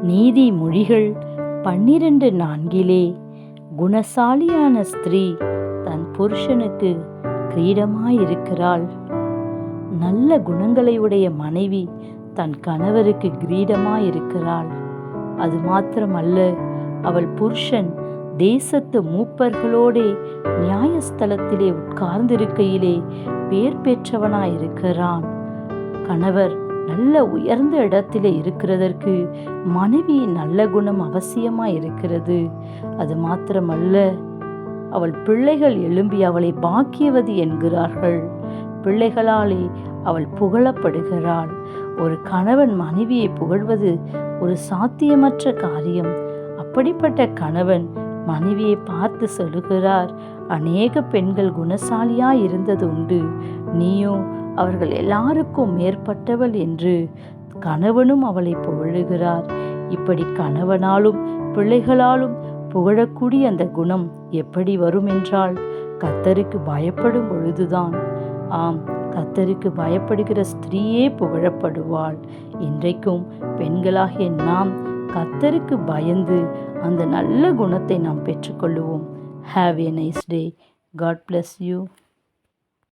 நீதிமொழிகள் 12:4 குணசாலியான ஸ்திரீ தன் புருஷனுக்கு கிரீடமாயிருக்கிறாள். நல்ல குணங்களை உடைய மனைவி தன் கணவருக்கு கிரீடமாயிருக்கிறாள். அது மாத்திரமல்ல, அவள் புருஷன் தேசத்து மூப்பர்களோடே நியாயஸ்தலத்திலே உட்கார்ந்திருக்கையிலே பேர் பெற்றவனாயிருக்கிறான். கணவர் நல்ல உயர்ந்த இடத்திலே இருக்கிறதற்கு மனைவியின் நல்ல குணம் அவசியமாயிருக்கிறது. அது மாத்திரமல்ல, அவள் பிள்ளைகள் எழும்பி அவளை பாக்கியவதி என்கிறார்கள். பிள்ளைகளாலே அவள் புகழப்படுகிறாள். ஒரு கணவன் மனைவியை புகழ்வது ஒரு சாத்தியமற்ற காரியம். அப்படிப்பட்ட கணவன் மனைவியை பார்த்து சொல்லுகிறார், அநேக பெண்கள் குணசாலியாய் இருந்தது உண்டு, நீயோ அவர்கள் எல்லாருக்கும் மேற்பட்டவள் என்று கணவனும் அவளை புகழுகிறார். இப்படி கணவனாலும் பிள்ளைகளாலும் புகழக்கூடிய அந்த குணம் எப்படி வரும் என்றால், கர்த்தருக்கு பயப்படும் பொழுதுதான். ஆம், கர்த்தருக்கு பயப்படுகிற ஸ்திரீயே புகழப்படுவாள். இன்றைக்கும் பெண்களாகிய நாம் கர்த்தருக்கு பயந்து அந்த நல்ல குணத்தை நாம் பெற்றுக்கொள்ளுவோம். Have a nice day. God bless you.